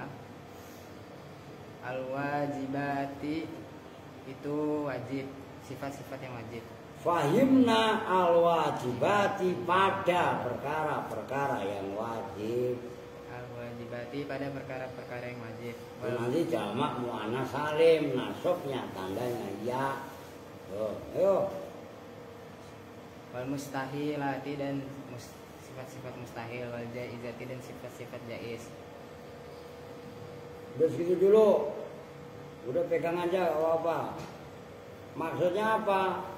Al-wajibati itu wajib, sifat-sifat yang wajib. Fahimna al-wajibati pada perkara-perkara yang wajib. Al-wajib wajibati pada perkara-perkara yang wajib. Nanti jamak muannas salim, nasabnya tandanya ya. Ayo. Wal mustahilati dan sifat-sifat mustahil, wal jaizati dan sifat-sifat jaiz. Udah segitu dulu. Udah pegang aja apa? Maksudnya apa?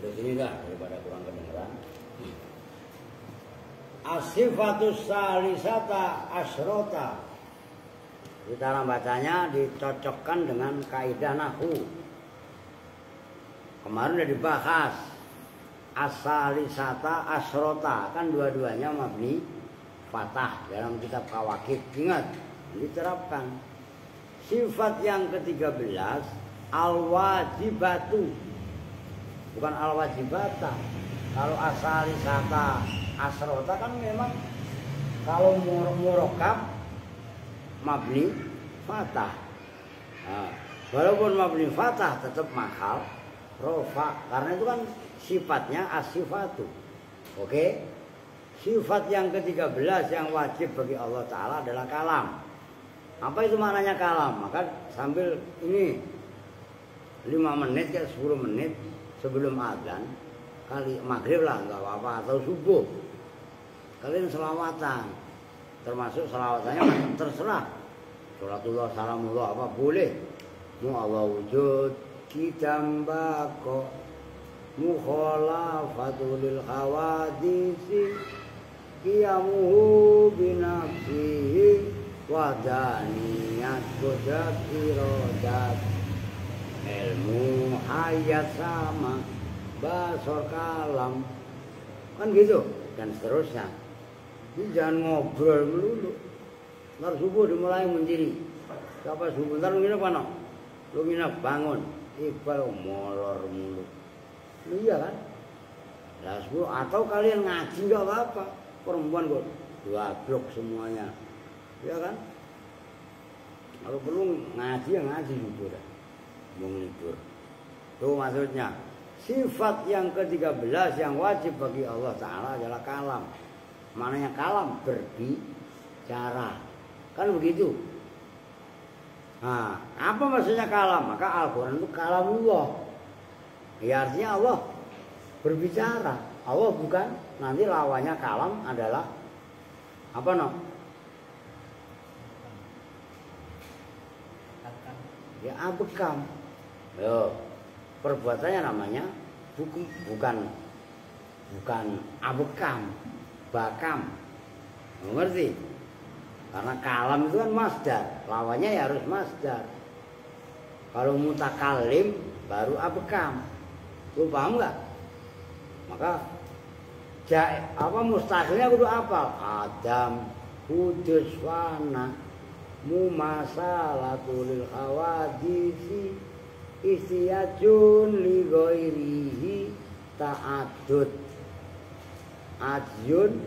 Udah sini dah daripada kurang kedengeran. As-sifatus salisata asrota. Cara bacanya dicocokkan dengan kaidah nahwu. Kemarin udah dibahas. As-salisata asrota, kan dua-duanya mabni fathah dalam kitab Kawakib. Ingat, diterapkan. Sifat yang ke-13 al-wajibatu. Bukan al-wajibata. Kalau as-salisata asrota kan memang kalau murokab mabni fathah. Nah, walaupun mabni fathah tetap mahal rofa karena itu kan sifatnya as-sifatu. Oke? Sifat yang ke-13 yang wajib bagi Allah Ta'ala adalah kalam. Apa itu maknanya kalam? Maka sambil ini 5 menit ke 10 menit sebelum adzan kali maghrib lah nggak apa-apa atau subuh kalian selawatan, termasuk selawatannya terserah sholatullah salamullah apa boleh mu Allah wujud kita mbako mukhalafatul khawadisi qiyamuhu binafsihi wadaniyat kudat irodat ilmu hayat sama basor kalam kan gitu dan seterusnya. Ini jangan ngobrol melulu. Ntar subuh dimulai mendiri. Siapa subuh ntar lu nginep apa? Lu nginep bangun. Iqbal molor mulu. Iya kan? Nah, subuh atau kalian ngaji nggak apa-apa. Perempuan kok dua blok semuanya. Iya kan? Kalau perlu ngaji ya ngaji subuh dah. Mau libur. Tuh maksudnya. Sifat yang ke-13 yang wajib bagi Allah Ta'ala adalah kalam. Maknanya kalam berbicara. Kan begitu. Nah, apa maksudnya kalam? Maka Al-Quran itu kalamullah. Ya artinya Allah berbicara. Allah bukan. Nanti lawannya kalam adalah apa no? Ya abekam. Yo. Perbuatannya namanya bukan abekam, bakam. Mengerti? Karena kalam itu kan masdar, lawannya ya harus masdar. Kalau mutakalim baru abekam. Lu paham nggak? Maka apa mustahilnya kudu apa? Adam, Kudus, Wana, Mumasalatul Khawadisi istiyajun li ghairihi ta'addud ajyun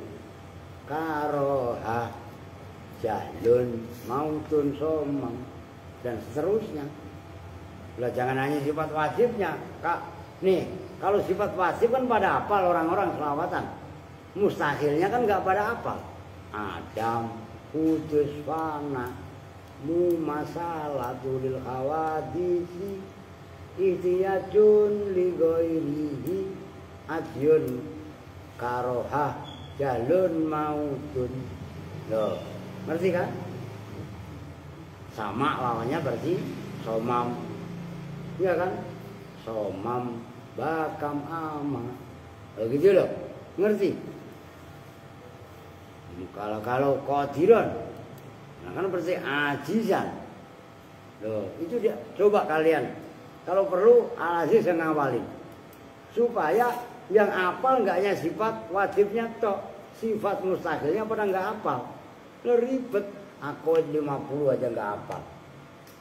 karoha jahlun mautun somang dan seterusnya. Lah jangan hanya sifat wajibnya Kak. Nih kalau sifat wajib kan pada hafal orang-orang selawatan. Mustahilnya kan nggak pada hafal. Adam Kudus Fana Mu Masalatul Khawadisi ihtiyajun li ghairihi ajyun karohah jalun mautun. Loh, ngerti kan? Sama lawannya berarti somam. Iya kan? Somam bakam ama. Loh gitu loh. Ngerti? Kalau qadiron. Nah kan berarti ajizan. Loh, itu dia. Coba kalian kalau perlu Al-Aziz yang ngawalin supaya yang hafal enggak hanya sifat wajibnya tok, sifat mustahilnya pada enggak hafal. Ribet. Aku 50 aja enggak hafal.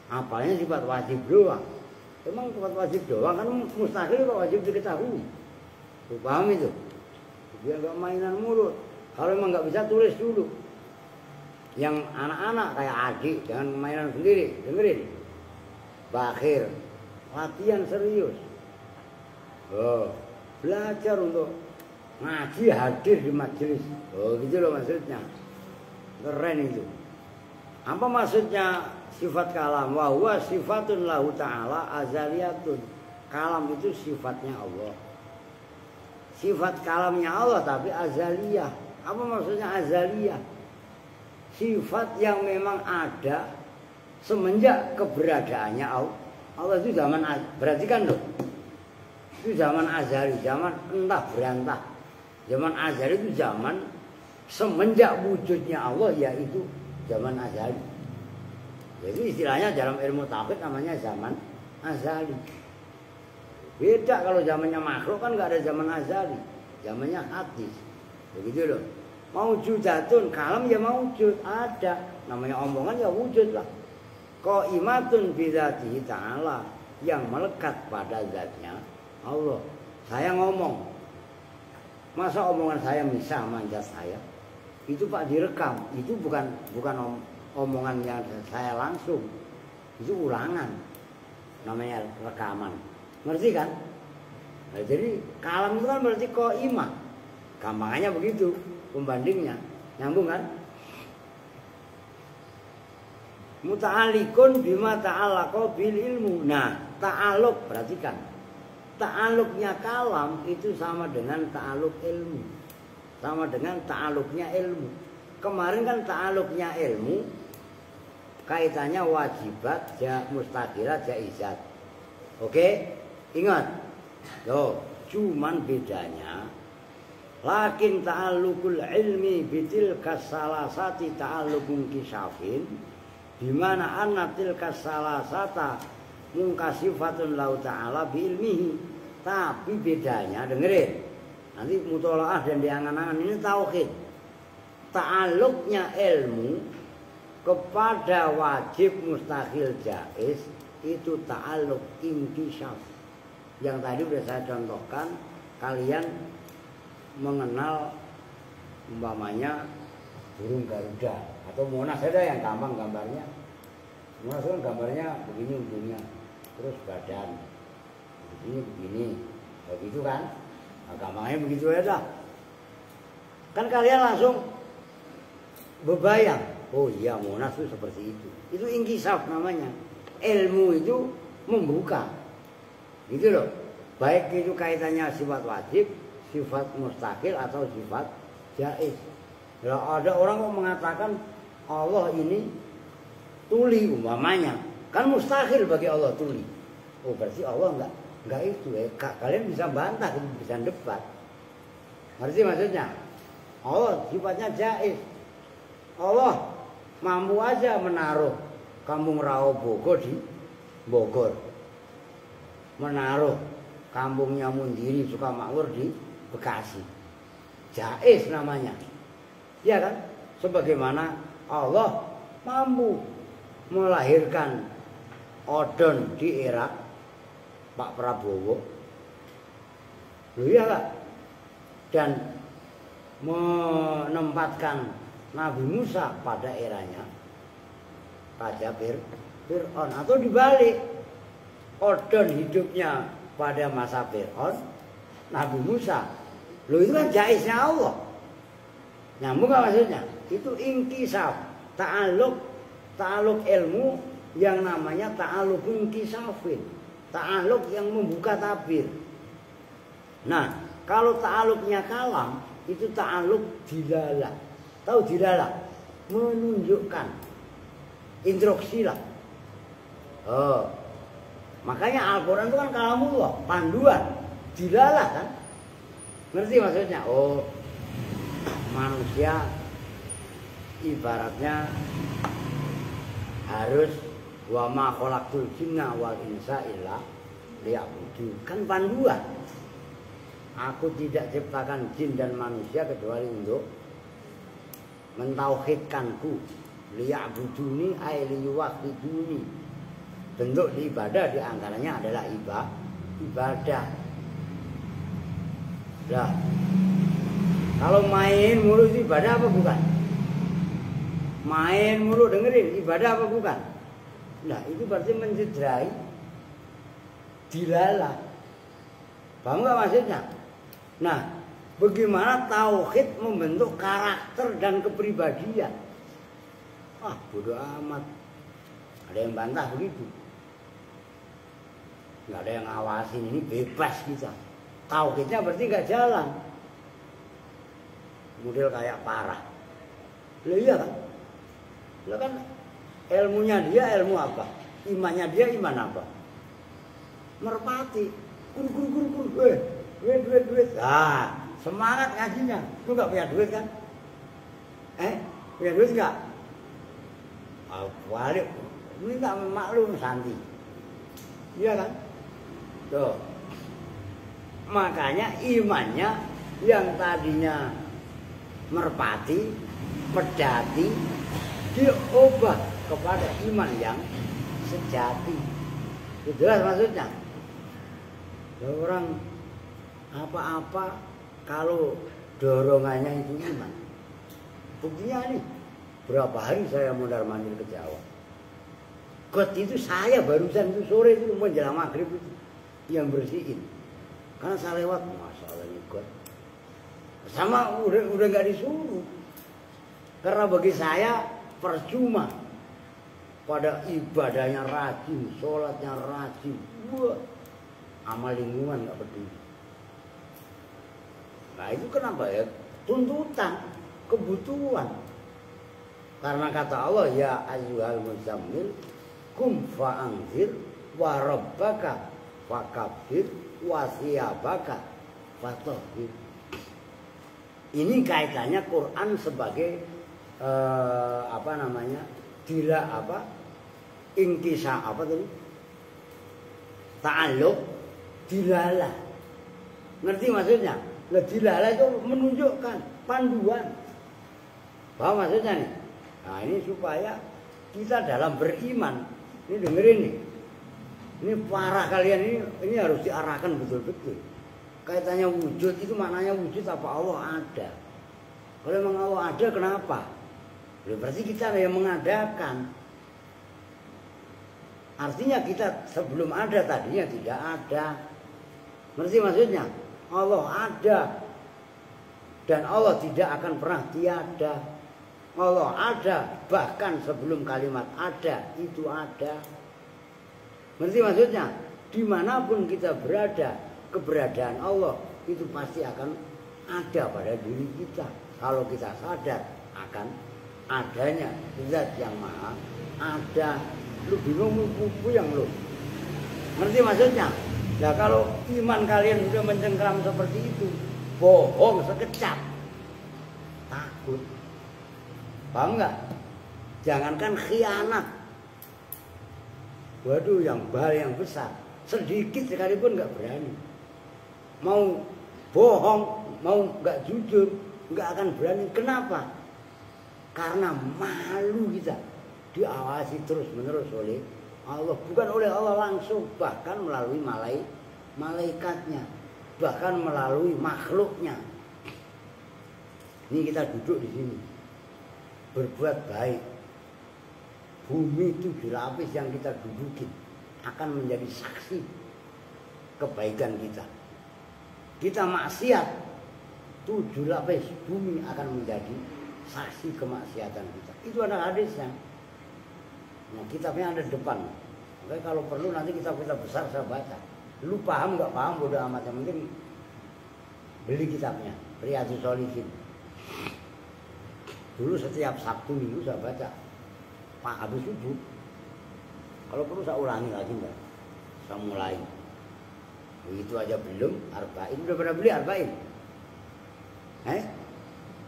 Hafalnya sifat wajib doang. Emang sifat wajib doang kan mustahil kok wajib diketahui. Tuh, paham itu? Biar enggak mainan mulut. Kalau emang enggak bisa tulis dulu. Yang anak-anak kayak adik jangan mainan sendiri, dengerin. Bakhir latihan serius. Oh, belajar untuk ngaji hadir di majelis. Oh, gitu loh maksudnya. Keren itu. Apa maksudnya sifat kalam? Wa huwa sifatun lahu ta'ala azaliyatun. Kalam itu sifatnya Allah. Sifat kalamnya Allah tapi azaliyah. Apa maksudnya azaliyah? Sifat yang memang ada semenjak keberadaannya Allah. Allah itu zaman berarti kan loh. Itu zaman azali, zaman entah berantah. Zaman azali itu zaman semenjak wujudnya Allah, yaitu zaman azali. Jadi istilahnya dalam ilmu tauhid namanya zaman azali. Beda kalau zamannya makhluk kan nggak ada zaman azali, zamannya hadis. Begitu loh. Maujudatun, kalam ya maujud, ada. Namanya omongan ya wujud lah. Qaimatun bidzatihi ta'ala, yang melekat pada zatnya Allah. Saya ngomong, masa omongan saya bisa manjat saya? Itu Pak direkam, itu bukan omongan yang saya langsung, itu ulangan, namanya rekaman. Ngerti kan? Nah, jadi kalam itu kan berarti qaimah. Gampangnya begitu pembandingnya, nyambung kan? Muta'alikun bima ta'alaqa bil ilmu. Nah, ta'aluk, perhatikan. Ta'aluknya kalam itu sama dengan ta'aluk ilmu. Sama dengan ta'aluknya ilmu. Kemarin kan ta'aluknya ilmu kaitannya wajibat, mustaqilat, jaizat. Oke? Ingat. Loh, cuman bedanya lakin ta'alukul ilmi bitil kasalasati ta'alukun kisafin, dimana anatil kasalasata mungkasifatun lau ta'ala biilmihi. Tapi bedanya, dengerin, nanti mutolaah dan diangan-angan, ini tauhid. Ta'aluknya ilmu kepada wajib, mustahil, jaiz, itu ta'aluk inkishaf. Yang tadi sudah saya contohkan, kalian mengenal umpamanya burung Garuda atau Monas, ada yang gampang gambarnya. Monas kan gambarnya begini ujungnya, terus badan begini, begitu kan? Nah, gampangnya begitu aja. Kan kalian langsung bebayang, oh iya Monas itu seperti itu. Itu inkisaf namanya. Ilmu itu membuka, gitu loh. Baik itu kaitannya sifat wajib, sifat mustaqil atau sifat jaiz. Kalau ada orang kok mengatakan Allah ini tuli umpamanya, kan mustahil bagi Allah tuli. Oh berarti Allah enggak itu ya. Kalian bisa bantah, bisa debat. Ngerti maksudnya? Allah sifatnya jaiz. Allah mampu aja menaruh kampung Rawobogo di Bogor, menaruh kampungnya Mundiri Sukamakmur di Bekasi. Jaiz namanya. Ya kan? Sebagaimana Allah mampu melahirkan Odon di Irak, Pak Prabowo. Loh iya kan? Dan menempatkan Nabi Musa pada eranya Raja Fir'aun, atau dibalik, Odon hidupnya pada masa Fir'aun, Nabi Musa. Loh itu kan jaiznya Allah. Nyambung gak maksudnya? Itu inkisaf, ta'aluk ilmu yang namanya ta'aluk inkisafin, ta'aluk yang membuka tabir. Nah, kalau ta'aluknya kalam itu ta'aluk dilalah. Tahu dilalah? Menunjukkan, instruksi lah. Oh, makanya Al-Quran itu kan kalamullah, panduan, dilalah kan? Ngerti maksudnya? Oh, manusia ibaratnya harus wa ma khalaqtul jinna wal insa illa liya'budun. Kan panduan. Aku tidak ciptakan jin dan manusia kecuali untuk mentauhidkanku. Liya'buduni ay liyuwahhiduni. Bentuk ibadah diantaranya adalah ibadah. Nah, kalau main mulu itu ibadah apa bukan? Main mulu dengerin ibadah apa bukan? Nah itu berarti mencederai dilalah. Paham gak maksudnya? Nah bagaimana tauhid membentuk karakter dan kepribadian? Ah, bodoh amat. Ada yang bantah begitu. Nggak ada yang ngawasin, ini bebas kita. Tauhidnya berarti nggak jalan. Model kayak parah. Loh iya kan? Loh kan ilmunya dia ilmu apa? Imannya dia iman apa? Merpati. Kur. Duit. Ah, semangat ngajinya. Lu nggak punya duit kan? Punya duit nggak? Balik. Ini nggak maklum Santi. Iya kan? Tuh. Makanya imannya yang tadinya merpati, pedati, diubah kepada iman yang sejati. Itu jelas maksudnya. Orang apa-apa kalau dorongannya itu iman. Buktinya nih, berapa hari saya mondar-mandir ke Jawa. Got itu saya barusan itu sore itu menjelang maghrib itu yang bersihin. Karena saya lewat, masalah ini got. Sama udah nggak disuruh. Karena bagi saya percuma. Pada ibadahnya rajin, sholatnya rajin. Wah, amal lingkungan nggak peduli. Nah itu kenapa ya? Tuntutan, kebutuhan. Karena kata Allah, ya ayyuhal muzammil kum fa'anzir wa rabbaka fakabbir wa thiyabaka fatahhir. Ini kaitannya Quran sebagai ingkisah apa tadi? Ta'alluq dilalah. Ngerti maksudnya? Dilalah itu menunjukkan panduan. Paham maksudnya nih? Nah ini supaya kita dalam beriman, ini dengerin nih. Ini parah kalian ini harus diarahkan betul-betul. Kaitannya wujud itu maknanya wujud apa Allah ada. Kalau memang Allah ada kenapa? Berarti kita yang mengadakan. Artinya kita sebelum ada tadinya tidak ada. Ngerti maksudnya? Allah ada. Dan Allah tidak akan pernah tiada. Allah ada. Bahkan sebelum kalimat ada, itu ada. Ngerti maksudnya? Dimanapun kita berada, keberadaan Allah itu pasti akan ada pada diri kita. Kalau kita sadar akan adanya zat yang maha ada. Lu bingung lu yang lu. Ngerti maksudnya? Nah kalau iman kalian sudah mencengkram seperti itu, bohong sekejap, takut. Paham nggak? Jangankan khianat. Waduh, yang bahaya yang besar. Sedikit sekalipun nggak berani. Mau bohong, mau nggak jujur, nggak akan berani. Kenapa? Karena malu kita diawasi terus menerus oleh Allah, bukan oleh Allah langsung, bahkan melalui malaikatnya, bahkan melalui makhluknya. Ini kita duduk di sini, berbuat baik. Bumi 7 lapis yang kita dudukin akan menjadi saksi kebaikan kita. Kita maksiat, 7 lapis bumi akan menjadi saksi kemaksiatan kita. Itu ada hadisnya. Nah kitabnya ada di depan. Oke, kalau perlu nanti kitab besar saya baca. Lu paham nggak paham bodo amat, yang penting beli kitabnya. Riyadhus Shalihin. Dulu setiap Sabtu Minggu saya baca. Pak habis subuh. Kalau perlu saya ulangi lagi mbak. Saya mulai. Begitu aja belum. Arba'in udah pernah beli Arba'in?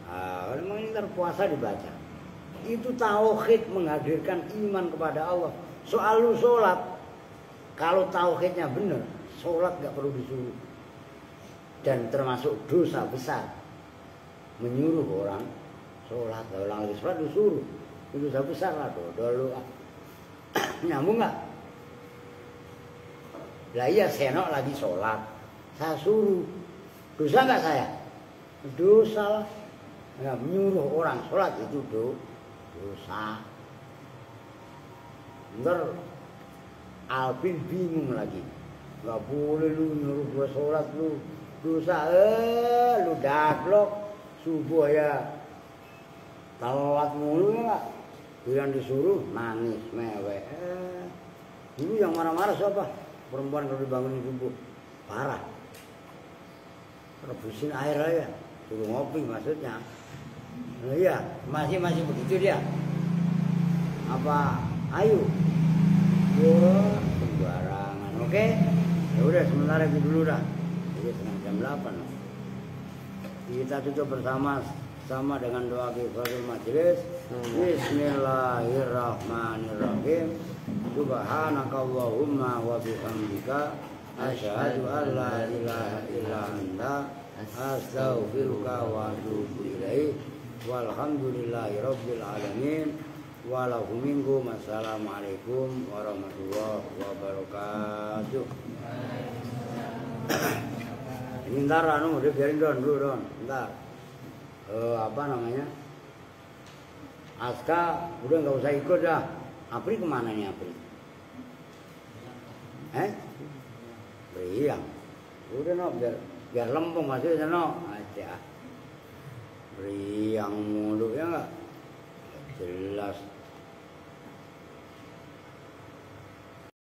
Kalau memang ini terpuasa dibaca. Itu tauhid, menghadirkan iman kepada Allah. Soal lu sholat, kalau tauhidnya benar, sholat gak perlu disuruh. Dan termasuk dosa besar, menyuruh orang sholat. Orang lagi sholat disuruh, itu dosa besar lah. Dulu nyambung gak? Lah iya, senok lagi sholat, saya suruh, dosa gak saya? Dosa lah. Ya, menyuruh orang sholat itu dosa. Ntar Alvin bingung lagi. Gak boleh lu nyuruh gua sholat lu. Dosa, lu daglok. Subuh ya telat mulu ya. Yang disuruh nangis mewek. Dulu yang marah-marah siapa? Perempuan kalau dibangunin subuh parah. Rebusin air aja, suruh ngopi maksudnya. Nah, iya, masih begitu dia. Apa? Ayo. Wah, sembarangan. Oke. Ya udah sementara itu dulu dah. Jadi setengah jam 8. Kita tutup bersama sama dengan doa kifaratul majelis. Bismillahirrahmanirrahim. Subhanakallahumma wa bihamdika asyhadu an la ilaha illa anta astaghfiruka wa atubu ilaik. Walhamdulillahirabbil alamin. Walahu minkum. Assalamualaikum warahmatullahi wabarakatuh. Ini ntar udah biarin dulu ntar. Apa namanya? Aska udah nggak usah ikut dah. Apri kemana nih Apri? Beriang. Udah biar lempeng maksudnya aja. Beriang mulu ya nggak? Jelas.